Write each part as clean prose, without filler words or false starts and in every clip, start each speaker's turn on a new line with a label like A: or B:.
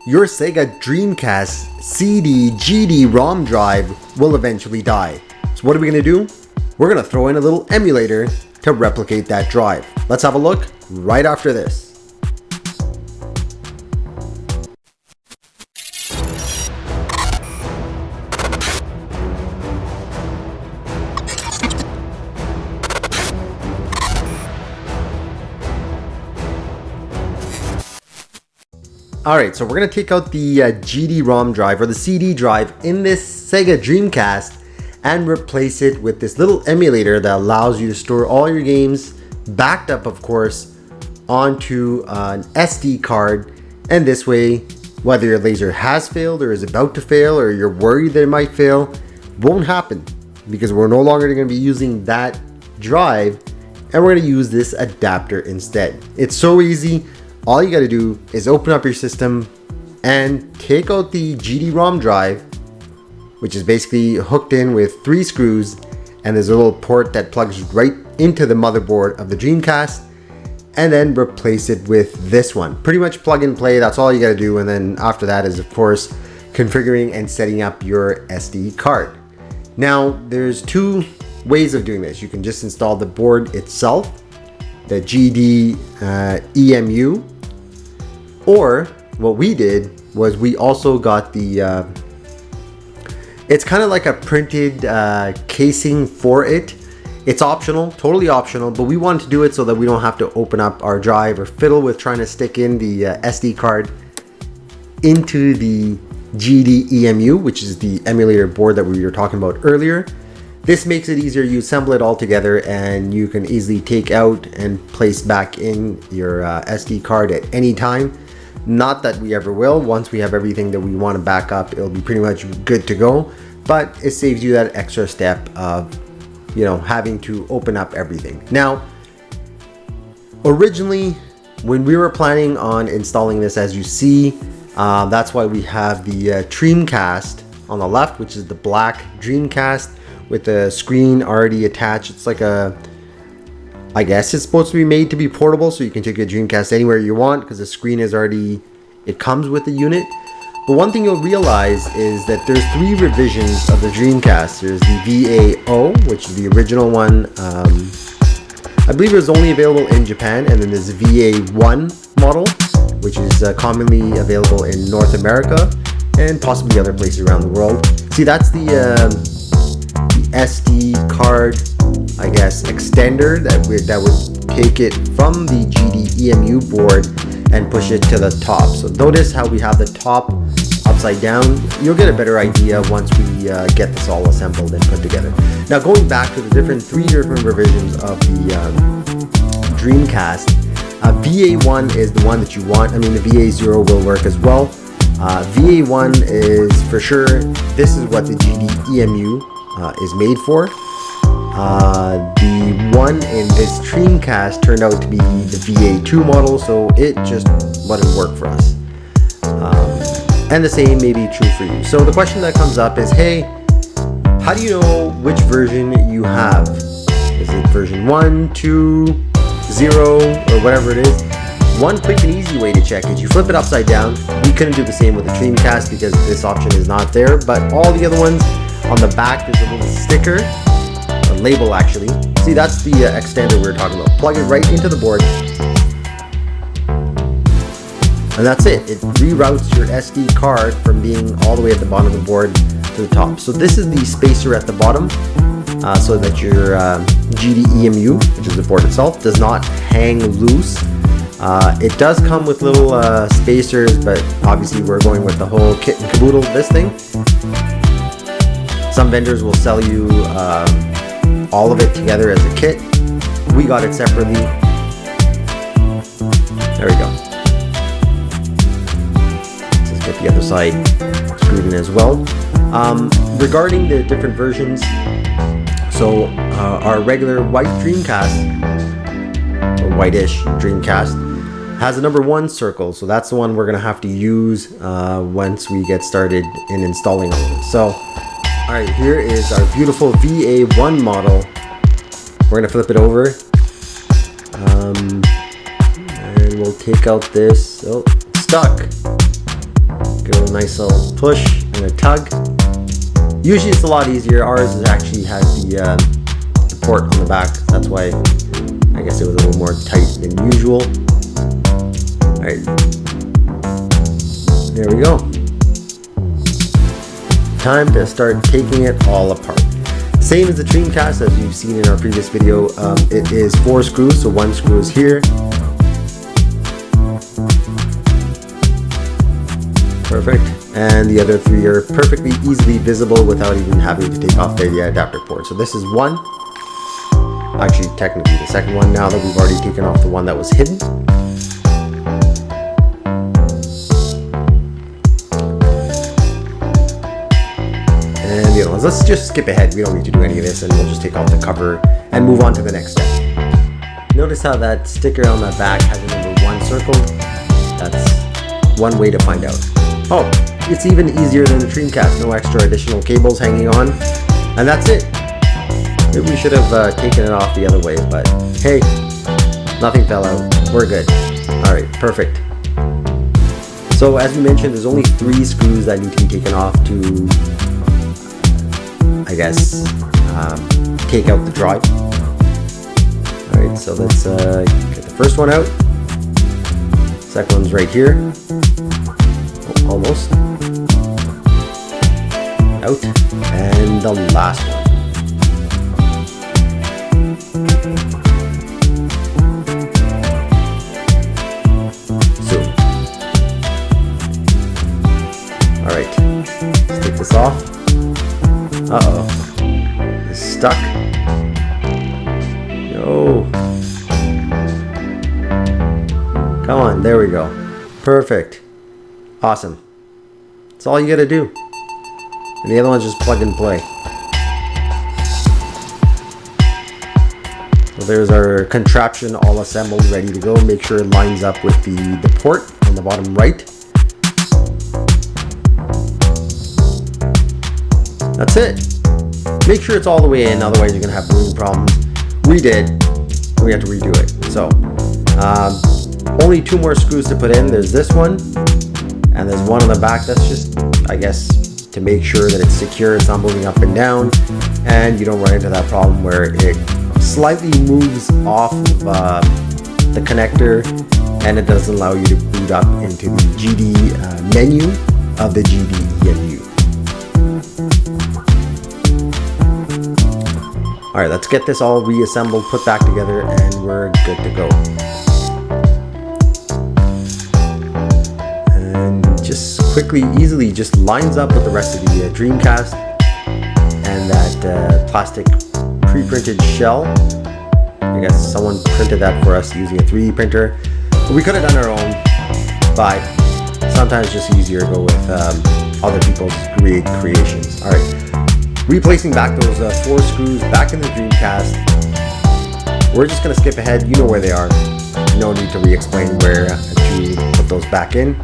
A: your Sega Dreamcast CD GD-ROM drive will eventually die. So what are we going to do? We're going to throw in a little emulator to replicate that drive. Let's have a look right after this. Alright, so we're going to take out the GD-ROM drive or the CD drive in this Sega Dreamcast and replace it with this little emulator that allows you to store all your games, backed up of course, onto an SD card. And this way, whether your laser has failed or is about to fail, or you're worried that it might fail, won't happen, because we're no longer going to be using that drive and we're going to use this adapter instead. It's so easy. All you got to do is open up your system and take out the GD-ROM drive, which is basically hooked in with 3 screws, and there's a little port that plugs right into the motherboard of the Dreamcast, and then replace it with this one. Pretty much plug and play, that's all you got to do. And then after that is of course configuring and setting up your SD card. Now there's 2 ways of doing this. You can just install the board itself, the GDEMU, or what we did was we also got the it's kind of like a printed casing for it. It's optional, totally optional, but we wanted to do it so that we don't have to open up our drive or fiddle with trying to stick in the SD card into the GDEMU, which is the emulator board that we were talking about earlier. This makes it easier. You assemble it all together and you can easily take out and place back in your SD card at any time. Not that we ever will. Once we have everything that we want to back up, it'll be pretty much good to go. But it saves you that extra step of, having to open up everything. Now, originally, when we were planning on installing this, as you see, that's why we have the Dreamcast on the left, which is the black Dreamcast with the screen already attached. It's like I guess it's supposed to be made to be portable, so you can take a Dreamcast anywhere you want because the screen is already, it comes with the unit. But one thing you'll realize is that there's 3 revisions of the Dreamcast. There's the VAO, which is the original one. I believe it was only available in Japan, and then there's the VA1 model, which is commonly available in North America and possibly other places around the world. See, that's the SD card, I guess, extender that would take it from the GDEMU board and push it to the top. So notice how we have the top upside down. You'll get a better idea once we get this all assembled and put together. Now, going back to the 3 different revisions of the Dreamcast, VA1 is the one that you want. I mean, the VA0 will work as well. VA1 is for sure, this is what the GDEMU is made for. The one in this Dreamcast turned out to be the VA2 model, so it just wouldn't work for us. And the same may be true for you. So the question that comes up is, hey, how do you know which version you have? Is it version 1, 2, 0, or whatever it is? One quick and easy way to check is you flip it upside down. We couldn't do the same with the Dreamcast because this option is not there, but all the other ones, on the back there's a little sticker, a label actually. See, that's the extender we were talking about. Plug it right into the board, and that's it. It reroutes your SD card from being all the way at the bottom of the board to the top. So this is the spacer at the bottom, so that your GDEMU, which is the board itself, does not hang loose. It does come with little spacers, but obviously we're going with the whole kit and caboodle of this thing. Some vendors will sell you all of it together as a kit. We got it separately. There we go. Let's get the other side screwed in as well. Regarding the different versions, so our regular white Dreamcast, or whitish Dreamcast, has a number 1 circle. So that's the one we're going to have to use once we get started in installing all of it. So, alright, here is our beautiful VA1 model. We're going to flip it over. And we'll take out this. Oh, stuck. Give it a nice little push and a tug. Usually it's a lot easier. Ours actually has the port on the back. That's why I guess it was a little more tight than usual. Alright. There we go. Time to start taking it all apart. Same as the Dreamcast, as you've seen in our previous video. It is 4 screws, so 1 screw is here. Perfect. And the other 3 are perfectly easily visible without even having to take off the adapter port. So this is 1. Actually, technically the second one, now that we've already taken off the one that was hidden. And the other ones, let's just skip ahead. We don't need to do any of this, and we'll just take off the cover and move on to the next step. Notice how that sticker on the back has a number 1 circled. That's one way to find out. Oh, it's even easier than the Dreamcast. No extra additional cables hanging on. And that's it. Maybe we should have taken it off the other way, but hey, nothing fell out. We're good. Alright, perfect. So as we mentioned, there's only 3 screws that need to be taken off to, I guess, take out the drive. Alright, so let's get the first one out. Second one's right here. Oh, almost. Out. And the last one. Alright, let's take this off. Uh-oh. It's stuck. No. Come on, there we go. Perfect. Awesome. That's all you gotta do. And the other one's just plug and play. So there's our contraption all assembled, ready to go. Make sure it lines up with the port on the bottom right. That's it. Make sure it's all the way in, otherwise you're gonna have balloon problems. We did. We have to redo it. So, only 2 more screws to put in. There's this one, and there's one on the back. That's just, I guess, to make sure that it's secure, it's not moving up and down, and you don't run into that problem where it slightly moves off of the connector, and it doesn't allow you to boot up into the GD menu of the GDEMU. Alright, let's get this all reassembled, put back together, and we're good to go. And just quickly, easily, just lines up with the rest of the Dreamcast and that plastic pre-printed shell. I guess someone printed that for us using a 3D printer. But we could have done our own, but sometimes it's just easier to go with other people's great creations. Alright. Replacing back those 4 screws back in the Dreamcast. We're just going to skip ahead. You know where they are. No need to re-explain where to put those back in.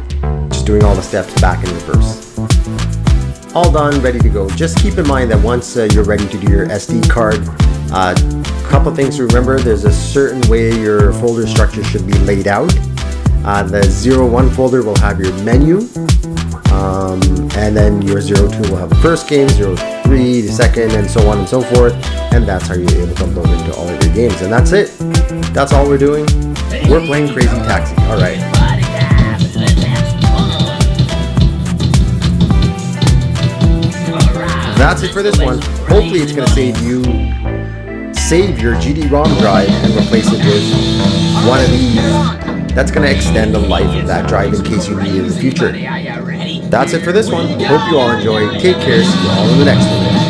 A: Just doing all the steps back in reverse. All done, ready to go. Just keep in mind that once you're ready to do your SD card, a couple things to remember. There's a certain way your folder structure should be laid out. The 01 folder will have your menu. And then your 02 will have the first game, 03 the second, and so on and so forth. And that's how you're able to load into all of your games. And that's it. That's all we're doing. We're playing Crazy Taxi. Alright. That's it for this one. Hopefully it's going to save your GD-ROM drive and replace it with one of these. That's going to extend the life of that drive in case you need it in the future. That's it for this one. Hope you all enjoy. Take care. See you all in the next one.